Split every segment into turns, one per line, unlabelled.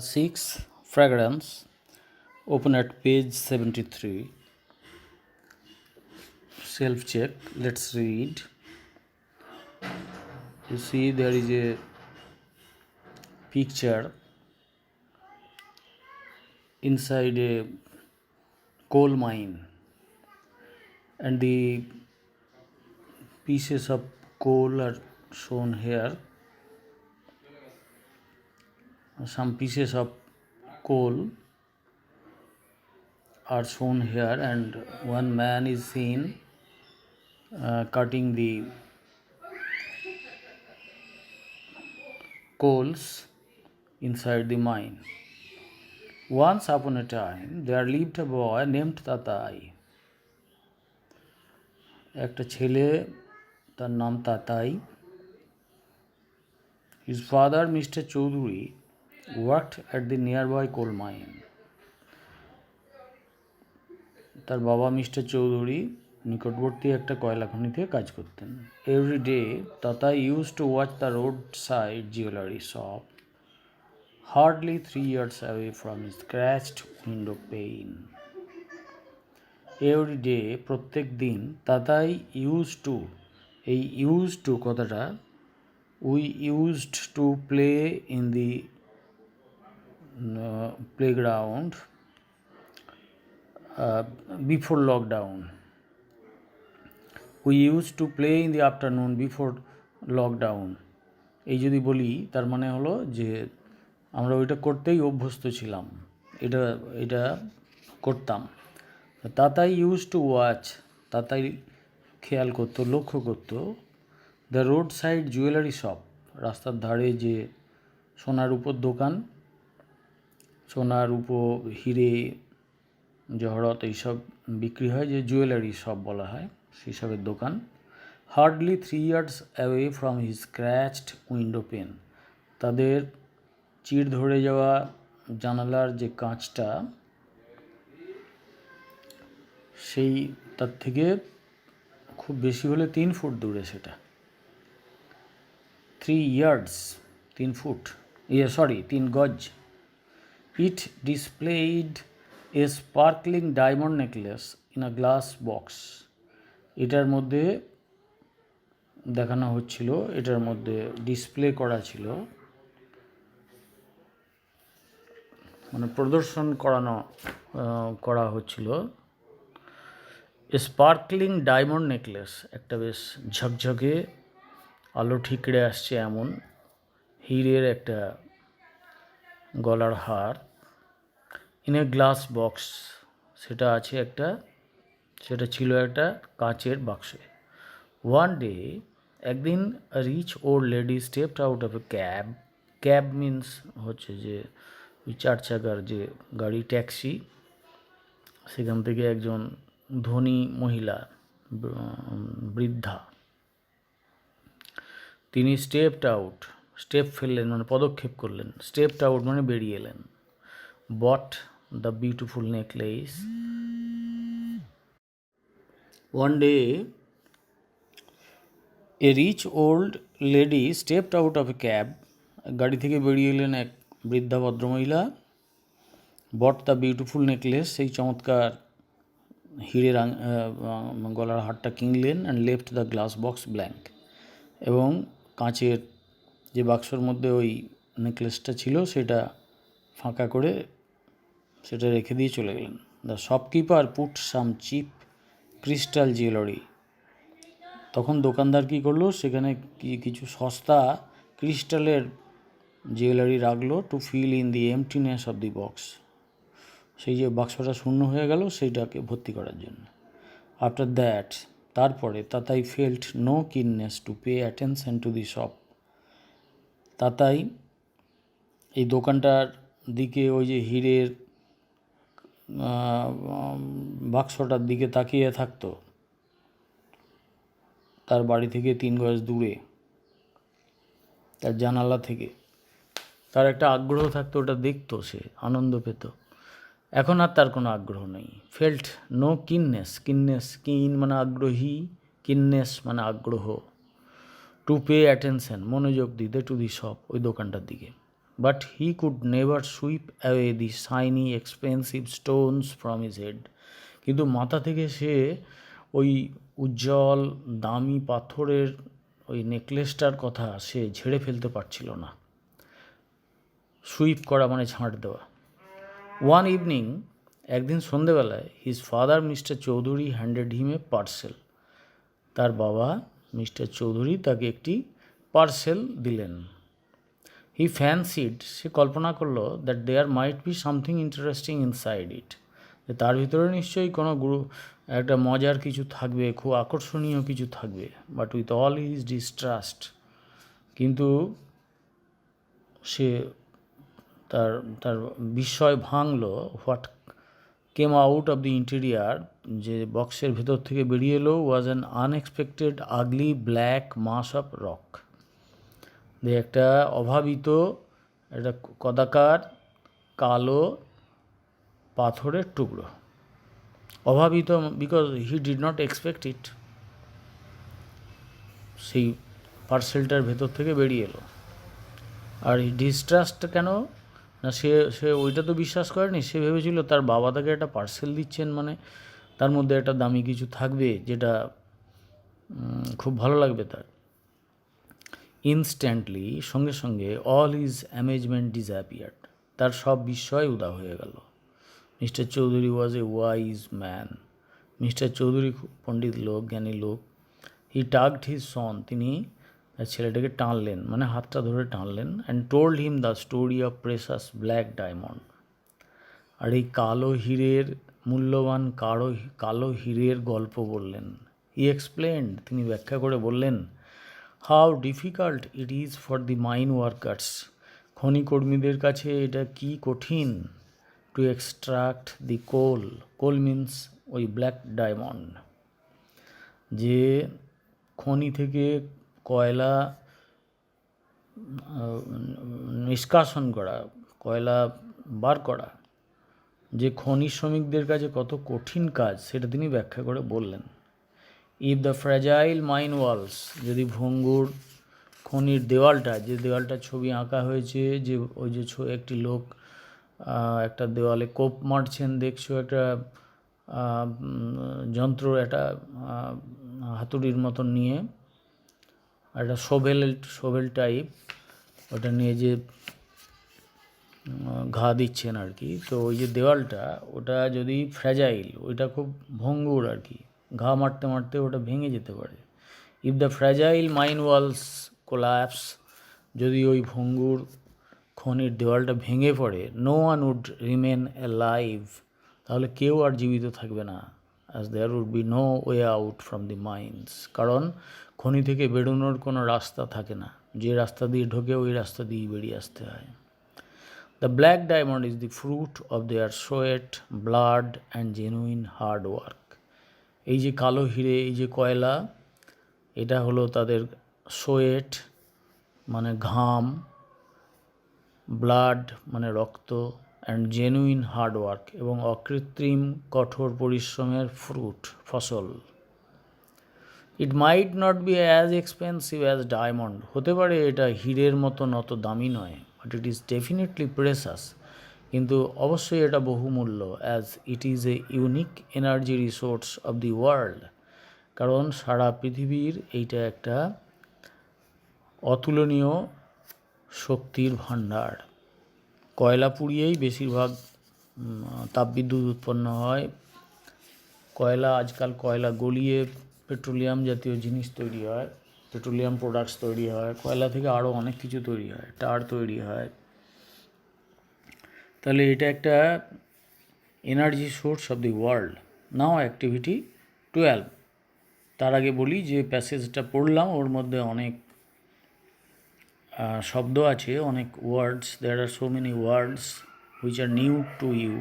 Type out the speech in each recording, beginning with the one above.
6 fragrance, open at page 73. Self check. Let's read. You see, there is a picture inside a coal mine, and the pieces of coal are shown here. Some pieces of coal are shown here, and one man is seen cutting the coals inside the mine. Once upon a time, there lived a boy named Tatai. একটা ছেলে, তার নাম Tatai. His father, Mr. Choudhury, worked at the nearby coal mine. তার বাবা mister Chowdhury নিকটবর্তী একটা কয়লা খনিতে কাজ করতেন. Every day, Tatai used to watch the roadside jewelry shop, hardly 3 yards away from his scratched window pane. Every day, প্রত্যেক দিন, তাতাই used to, এই used to কথাটা, we used to play in the playground before lockdown. We used to play in the afternoon before lockdown. এই যদি বলি, তার মানে হলো যে আমরা ওইটা করতেই অভ্যস্ত ছিলাম, এটা করতাম. Tatai use to watch, Tatai খেয়াল করতো, লক্ষ্য করতো, the road side jewellery shop, রাস্তার ধারে যে সোনার উপর দোকান, সোনার উপর হিরে জহরত এইসব বিক্রি হয়, যে জুয়েলারি শপ বলা হয়, সেই সবের দোকান. Hardly 3 yards away from his scratched window pane, তাদের চিড় ধরে যাওয়া জানালার যে কাঁচটা, সেই তার থেকে খুব বেশি হলে 3 ফুট দূরে সেটা. 3 yards, 3 ফুট, 3 গজ. It displayed a sparkling diamond necklace in a glass box. এটার মধ্যে দেখানো হচ্ছিল, এটার মধ্যে ডিসপ্লে করা ছিল, মানে প্রদর্শন করা হচ্ছিল, স্পার্কলিং ডায়মন্ড নেকলেস, একটা বেশ ঝকঝকে আলো ঠিকরে আসছে এমন হিরের একটা গলার হার, ইন এ গ্লাস বক্স, সেটা ছিল একটা কাচের বাক্সে. ওয়ান ডে, একদিন, rich old lady stepped out of a cab. Cab means হচ্ছে যে ওই 4 চাকার যে গাড়ি, ট্যাক্সি, সেখান থেকে একজন ধনী মহিলা, বৃদ্ধা, তিনি স্টেপ ফেললেন, মানে পদক্ষেপ করলেন, স্টেপড আউট মানে বেরিয়ে এলেন. Bought the beautiful necklace. One day, a rich old lady stepped out of a cab, গাড়ি থেকে বেরিয়ে এলেন এক বৃদ্ধা ভদ্রমহিলা. বট দ্য বিউটিফুল নেকলেস, সেই চমৎকার হিরের গলার হারটা কিনলেন. And left the glass box blank, এবং কাঁচের যে বাক্সর মধ্যে ওই নেকলেসটা ছিল সেটা ফাঁকা করে সেটা রেখে দিয়ে চলে গেলেন. The shopkeeper put some cheap crystal jewellery, তখন দোকানদার কী করলো, সেখানে কিছু সস্তা ক্রিস্টালের জুয়েলারি রাখলো, to fill in the emptiness of the box, সেই যে বাক্সটা শূন্য হয়ে গেল সেইটাকে ভর্তি করার জন্য. আফটার দ্যাট, তারপরে, Tatai felt no keenness to pay attention to the shop, Tatai এই দোকানটার দিকে, ওই যে হিরের বাক্সটার দিকে তাকিয়ে থাকতো, তার বাড়ি থেকে 3 গজ দূরে, তার জানালা থেকে তার একটা আগ্রহ থাকতো, ওটা দেখতো, সে আনন্দ পেত. এখন আর তার কোনো আগ্রহ নেই. ফেল্ট নো কিননেস, কিন মানে আগ্রহী, কিননেস মানে আগ্রহ, টু পে অ্যাটেনশন মনোযোগ দিতে, টু দি শপ ওই দোকানটার দিকে. but he could never sweep away the shiny expensive stones from his head. কিন্তু মাথা থেকে সে ওই উজ্জ্বল দামি পাথরের ওই নেকলেসটার কথা সে ঝেড়ে ফেলতে পারছিল না। সুইপ করা মানে ঝাঁট দেওয়া। ওয়ান ইভিনিং, একদিন সন্ধেবেলায়, his father mister Chowdhury handed him a parcel. তার বাবা মিস্টার চৌধুরী তাকে একটি পার্সেল দিলেন। হি ফ্যান্সিড, সে কল্পনা করলো, that there might be something interesting inside it, যে তার ভিতরে নিশ্চয়ই কোনো একটা মজার কিছু থাকবে, খুব আকর্ষণীয় কিছু থাকবে। But with all his distrust, কিন্তু সে তার তার বিস্ময় ভাঙল। What came out of the interior, যে বক্সের ভেতর থেকে বেরিয়ে এলো, was an unexpected ugly black mass of rock. যে একটা অভাবিত, একটা কদাকার কালো পাথরের টুকরো। অভাবিত because he did not expect it. সেই পার্সেলটার ভেতর থেকে বেরিয়ে এলো। আর এই ডিস্ট্রাস্ট কেন না, সে সে ওইটা তো বিশ্বাস করেনি। সে ভেবেছিল তার বাবা তাকে একটা পার্সেল দিচ্ছেন, মানে তার মধ্যে একটা দামি কিছু থাকবে যেটা খুব ভালো লাগবে তার। ইনস্ট্যান্টলি, সঙ্গে সঙ্গে, অল হিজ অ্যামেজমেন্ট ডিসঅ্যাপিয়ার্ড, তার সব বিস্ময় উদা হয়ে গেল। Mister Chowdhury was a wise man. Mister Chowdhury খুব পণ্ডিত লোক, জ্ঞানী লোক। হি টাগড হিজ সন, তিনি ছেলেটাকে টানলেন, মানে হাতটা ধরে টানলেন। And told him the story of precious black diamond. আর এই কালো হীরের, মূল্যবান কালো হীরের গল্প বললেন। হি এক্সপ্লেন্ড, তিনি ব্যাখ্যা করে বললেন, how difficult it is for the mine workers, খনিকর্মীদের কাছে এটা কি কঠিন, to extract the coal. Coal means ওই ব্ল্যাক ডায়মন্ড, যে খনি থেকে কয়লা নিষ্কাশন করা, কয়লা বার করা, যে খনি শ্রমিকদের কাছে কত কঠিন কাজ, সেটা তিনি ব্যাখ্যা করে বললেন। If the fragile mine walls, যদি ভঙ্গুর খনির দেওয়ালটা, যে দেওয়ালটা ছবি আঁকা হয়েছে, যে ওই যে একটি লোক একটা দেওয়ালে কোপ মারছেন দেখছো, একটা যন্ত্র, একটা হাতুড়ির মতন নিয়ে, একটা শোভেল টাইপ, ওটা নিয়ে যে ঘা দিচ্ছেন আর কি। তো ওই যে দেওয়ালটা, ওটা যদি ফ্র্যাজাইল, ওইটা খুব ভঙ্গুর আর কি, ঘা মারতে মারতে ওটা ভেঙে যেতে পারে। If the fragile mine walls collapse, যদি ওই ভঙ্গুর খনির দেওয়ালটা ভেঙে পড়ে, no one would remain alive, তাহলে কেউ আর জীবিত থাকবে না। As there would be no way out from the mines, কারণ খনি থেকে বেরোনোর কোনো রাস্তা থাকে না, যে রাস্তা দিয়ে ঢোকে ওই রাস্তা দিয়েই বেরিয়ে আসতে হয়। The black diamond is the fruit of their sweat, blood and genuine hard work. এই যে কালো হিরে, এই যে কয়লা, এটা হলো তাদের সোয়েট মানে ঘাম, ব্লাড মানে রক্ত, অ্যান্ড জেনুইন হার্ড ওয়ার্ক, এবং অকৃত্রিম কঠোর পরিশ্রমের ফ্রুট, ফসল। It might not be as expensive as diamond, হতে পারে এটা হীরের মতন অত দামি নয়, but it is definitely precious, কিন্তু অবশ্যই এটা বহুমূল্য। As it is a unique energy resource of the world, কারণ সারা পৃথিবীর এইটা একটা অতুলনীয় শক্তির ভাণ্ডার। কয়লা পুড়িয়েই বেশিরভাগ তাপবিদ্যুৎ উৎপন্ন হয়। কয়লা, আজকাল কয়লা গলিয়ে পেট্রোলিয়াম জাতীয় জিনিস তৈরি হয়, পেট্রোলিয়াম প্রোডাক্টস তৈরি হয়। কয়লা থেকে আরও অনেক কিছু তৈরি হয়, টার তৈরি হয়। তাহলে এটা একটা energy source of the world. Now activity 12। তার আগে বলি যে প্যাসেজটা পড়লাম, ওর মধ্যে অনেক শব্দ আছে, অনেক words. There are so many words which are new to you,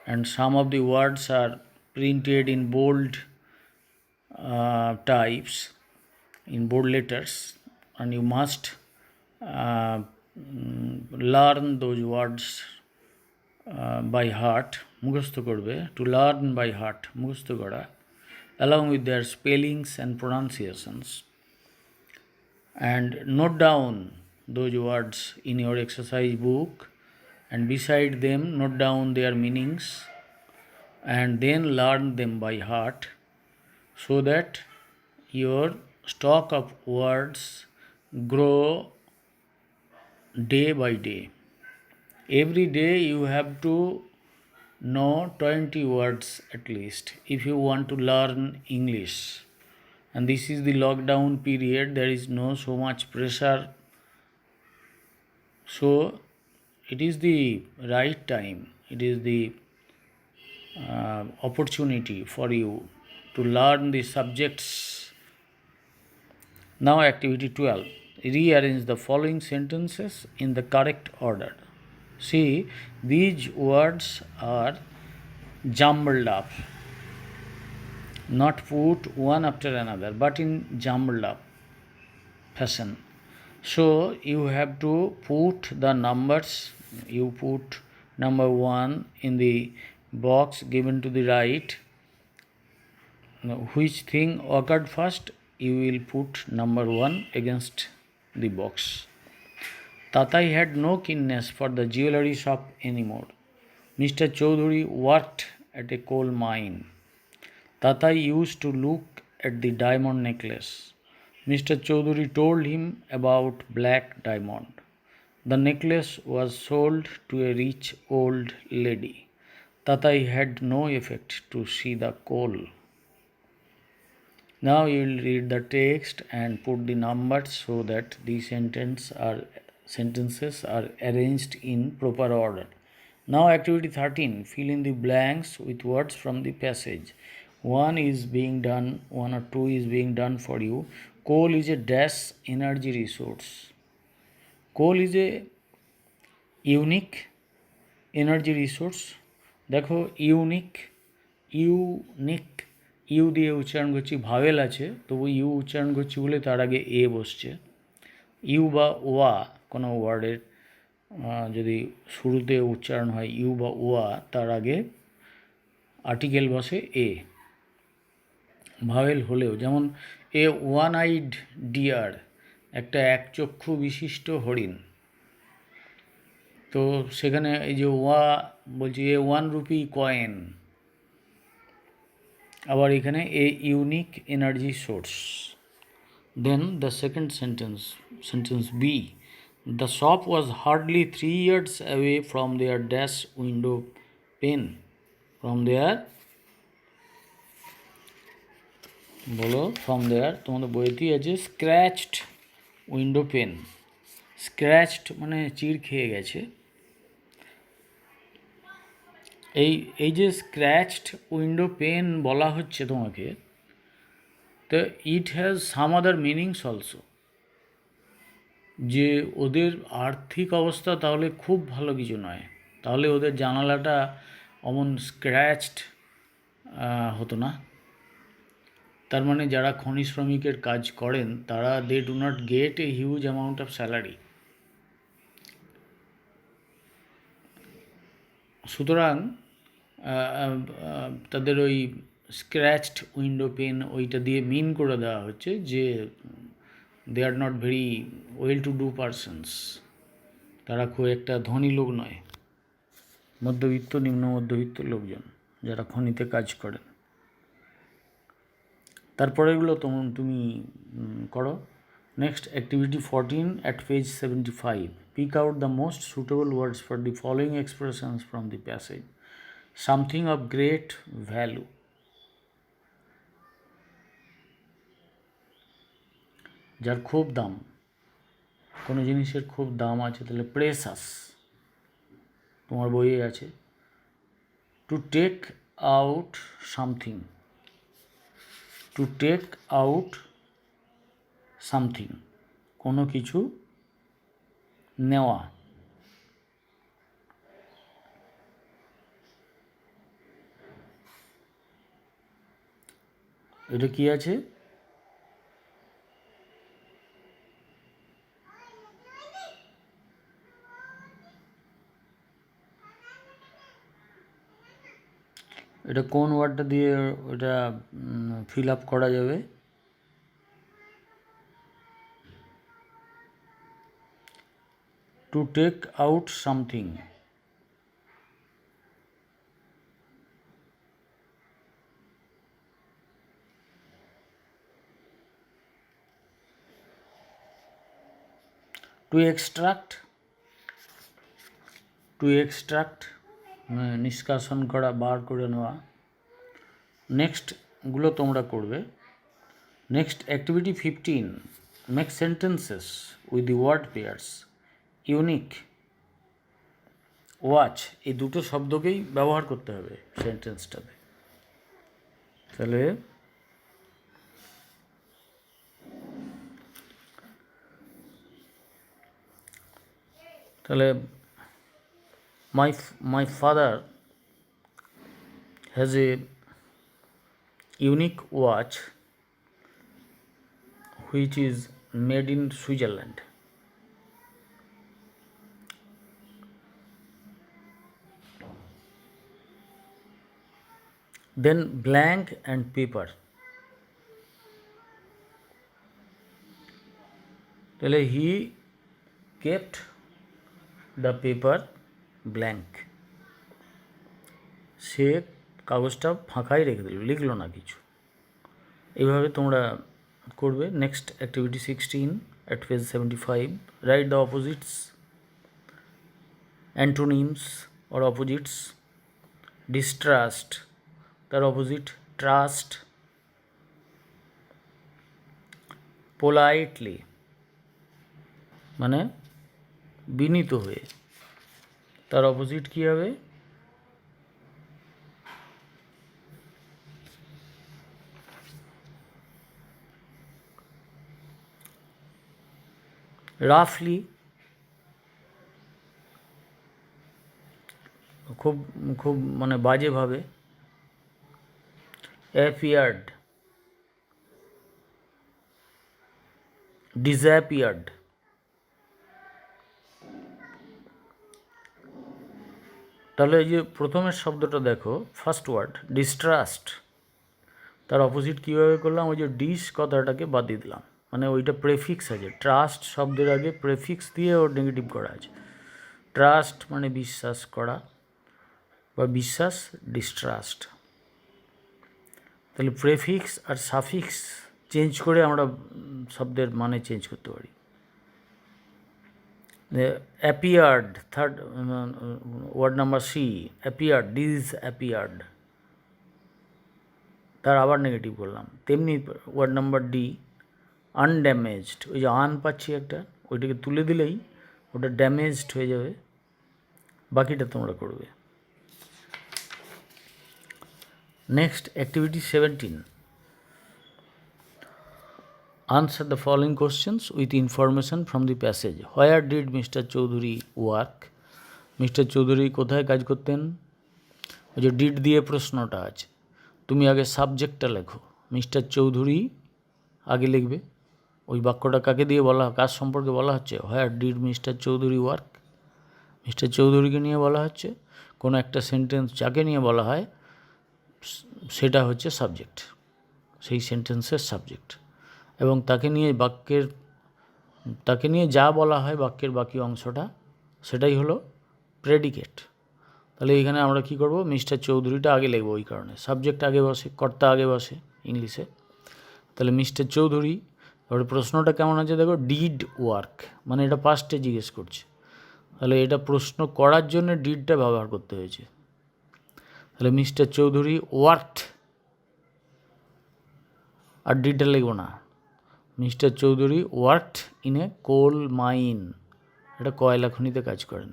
and some of the words are printed in bold types, in bold letters, and you must learn those words by heart, মুখস্থ করবে, to learn by heart, মুখস্থ করা, along with their spellings and pronunciations, and note down those words in your exercise book, and beside them note down their meanings, and then learn them by heart, so that your stock of words grow day by day. Every day you have to know 20 words at least if you want to learn English. And this is the lockdown period, there is no so much pressure, so it is the right time, it is the opportunity for you to learn the subjects. Now activity 12, rearrange the following sentences in the correct order. See, these words are jumbled up, not put one after another, but in jumbled up fashion. So you have to put the numbers, you put number 1 in the box given to the right. Now, which thing occurred first, you will put number 1 against the box. Tatai had no keenness for the jewelry shop anymore. Mr. Chaudhuri worked at a coal mine. Tatai used to look at the diamond necklace. Mr. Chaudhuri told him about black diamond. The necklace was sold to a rich old lady. Tatai had no effect to see the coal. Now you will read the text and put the numbers so that the sentences are arranged in proper order. Now activity 13, fill in the blanks with words from the passage. 1 is being done, 1 or 2 is being done for you. Coal is a dash energy resource. Coal is a unique energy resource. দেখো unique you দিয়ে উচ্চারণ করছি, vowel আছে তবু you উচ্চারণ করছি বলে তার আগে এ বসছে। ইউ বা ওয়া কোনো ওয়ার্ডের যদি শুরুতে উচ্চারণ হয় ইউ বা ওয়া, তার আগে আর্টিকেল বসে এ। ভাওয়েল হলেও, যেমন এ ওয়ান আইড ডিয়ার, একটা একচক্ষু বিশিষ্ট হরিণ। তো সেখানে এই যে ওয়া বলছি এ 1 রুপি কয়েন, আবার এখানে a unique energy source. Then the second sentence B, the shop was hardly 3 yards away from their dash window pane. From their, বলো ফ্রম দেয়ার, তোমাদের বইতেই আছে স্ক্র্যাচড উইন্ডো পেন। স্ক্র্যাচড মানে চিড় খেয়ে গেছে। এই যে স্ক্র্যাচড উইন্ডো পেন বলা হচ্ছে তোমাকে, তো it has some other meanings also. যে ওদের আর্থিক অবস্থা তাহলে খুব ভালো কিছু নয়, তাহলে ওদের জানালাটা অমন স্ক্র্যাচড হতো না। তার মানে যারা খনি শ্রমিকের কাজ করেন তারা they do not get a huge amount of salary. সুতরাং তাদের ওই স্ক্র্যাচড উইন্ডো পেন ওইটা দিয়ে মিন করে দেওয়া হচ্ছে যে they are not very well to do persons, তারা খুব একটা ধনী লোক নয়, মধ্যবিত্ত নিম্ন মধ্যবিত্ত লোকজন যারা খনিতে কাজ করেন। তারপরেগুলো তুমি করো। Next activity 14 at page 75, pick out the most suitable words for the following expressions from the passage. Something of great value, যার খুব দাম, কোনো জিনিসের খুব দাম আছে তাহলে প্রেসাস, তোমার বইয়ে আছে। To take out something, to take out something, কোনো কিছু নেওয়া। এটা কি আছে? এটা কোন ওয়ার্ডটা দিয়ে ওটা ফিল আপ করা যাবে? to take out something. To extract নিষ্কাশন করা, বার করে নেওয়া। নেক্সটগুলো তোমরা করবে। Next activity 15, make sentences with the word pairs. Unique, watch, এই দুটো শব্দকেই ব্যবহার করতে হবে সেন্টেন্সটাতে। তাহলে my father has a unique watch which is made in Switzerland. Then blank and paper. তাহলে he kept the paper blank. সে কাগজটা ফাঁকাই রেখে দিল, লিখলো না কিছু। এইভাবে তোমরা করবে। Next activity 16 at page 75, write the opposites, antonyms or opposites. Distrust, তার অপোজিট ট্রাস্ট। পোলাইটলি মানে বিনীত হয়ে, তার অপোজিট কী হবে? রাফলি, খুব খুব মানে বাজেভাবে। Appeared, disappeared. তাহলে এই যে প্রথমের শব্দটা দেখো, ফার্স্ট ওয়ার্ড ডিস্ট্রাস্ট, তার অপোজিট কীভাবে করলাম? ওই যে ডিস কথাটাকে বাদ দিয়ে দিলাম, মানে ওইটা প্রেফিক্স আছে। ট্রাস্ট শব্দের আগে প্রেফিক্স দিয়ে ওর নেগেটিভ করা আছে। ট্রাস্ট মানে বিশ্বাস করা বা বিশ্বাস, ডিস্ট্রাস্ট। তাহলে প্রেফিক্স আর সাফিক্স চেঞ্জ করে আমরা শব্দের মানে চেঞ্জ করতে পারি। Appeared, third word number C, appeared, disappeared, তার আবার নেগেটিভ করলাম। তেমনি ওয়ার্ড নাম্বার ডি, আনড্যামেজড, ওই যে আন পাচ্ছি একটা, ওইটাকে তুলে দিলেই ওটা ড্যামেজড হয়ে যাবে। বাকিটা তোমরা করবে। Next activity 17, answer the following questions with information from the passage. Where did Mr. Choudhury work? Mister Chowdhury কোথায় কাজ করতেন? ওই যে ডিড দিয়ে প্রশ্নটা আছে, তুমি আগে সাবজেক্টটা লেখো। মিস্টার চৌধুরী আগে লিখবে। ওই বাক্যটা কাকে দিয়ে বলা, কাজ সম্পর্কে বলা হচ্ছে? Where did mister Chowdhury work, mister চৌধুরীকে নিয়ে বলা হচ্ছে। কোনো একটা সেন্টেন্স যাকে নিয়ে বলা হয় সেটা হচ্ছে সাবজেক্ট, সেই সেন্টেন্সের সাবজেক্ট। এবং তাকে নিয়ে যা বলা হয় বাক্যের বাকি অংশটা, সেটাই হলো প্রেডিকেট। তাহলে এখানে আমরা কি করব? মিস্টার চৌধুরীটা আগে লিখব, ওই কারণে সাবজেক্ট আগে বসে, কর্তা আগে বসে ইংলিশে। তাহলে মিস্টার চৌধুরী, এবারে প্রশ্নটা কেমন আছে দেখো, ডিড ওয়ার্ক, মানে এটা পাস্টে জিজ্ঞেস করছে। তাহলে এটা প্রশ্ন করার জন্য ডিডটা ব্যবহার করতে হয়েছে। তাহলে মিস্টার চৌধুরী ওয়ার্কড, আর ডিডটা লিখব না। Mister Chowdhury worked in a coal mine, এটা কয়লা খনিতে কাজ করেন।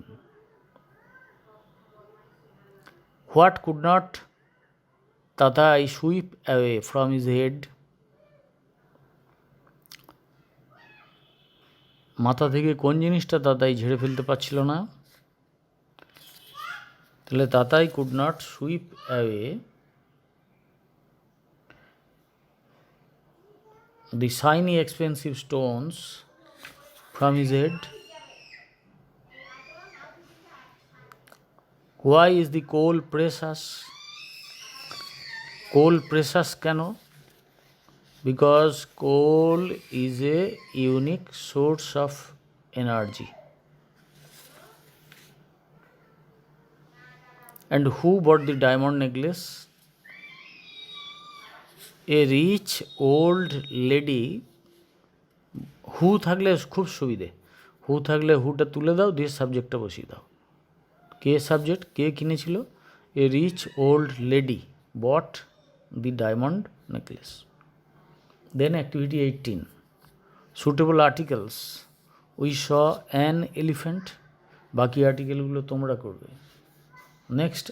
What could not Tatai sweep away from his head, মাথা থেকে কোন জিনিসটা তাতাই ঝেড়ে ফেলতে পারছিল না? তাহলে Tatai could not sweep away the shiny expensive stones from his head. Why is the coal precious? Coal precious কেন? Because coal is a unique source of energy. And who bought the diamond necklace? A rich old lady. হু থাকলে খুব সুবিধে, হু থাকলে হুটা তুলে দাও, দিয়ে সাবজেক্টটা বসিয়ে দাও। কে সাবজেক্ট, কে কিনেছিল? A rich old lady bought the diamond necklace. Then activity 18, suitable articles. We saw an elephant. বাকি আর্টিকেলগুলো তোমরা করবে। Next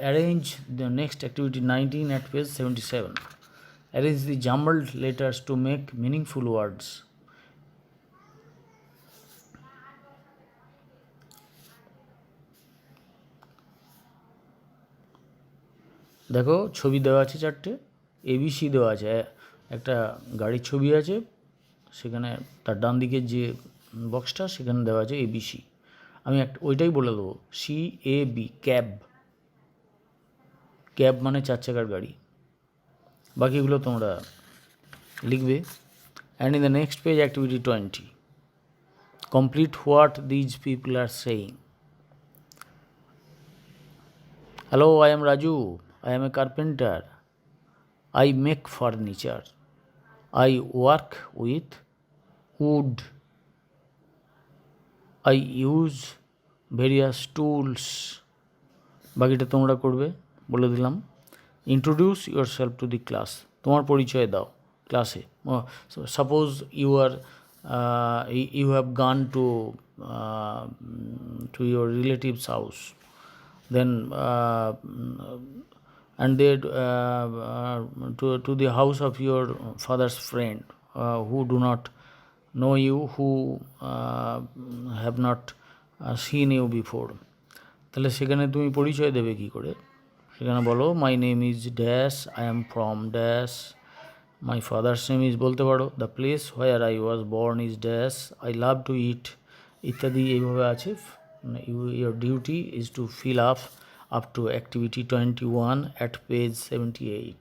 arrange the next activity 19 at page 77. Arrange the jumbled letters to make meaningful words. দেখো ছবি দেওয়া আছে চারটে, ABC দেওয়া আছে, একটা গাড়ির ছবি আছে, সেখানে তার ডান দিকের যে বক্সটা সেখানে দেওয়া আছে এবিসি। আমি ওইটাই বলে দেবো, CAB, ক্যাব। ক্যাব মানে 4 চাকার গাড়ি। বাকিগুলো তোমরা লিখবে। And in the next page activity 20, complete what these people are saying. Hello, I am Raju. I am a carpenter. I make furniture. I work with wood. I use various tools. বাকিটা তোমরা করবে, বলে দিলাম। Introduce your self to the class. তোমার পরিচয় দাও ক্লাসে। Suppose you have gone to your relative's house, then and they to the house of your father's friend who do not know you, who have not seen you before. তাহলে সেখানে তুমি পরিচয় দেবে কী করে? সেখানে বলো, my name is dash, I am from dash, my father's name is বলতে পারো, the place where I was born is dash, I love to eat ইত্যাদি। এইভাবে আছে। Your duty is to fill up to activity 21 at page 78.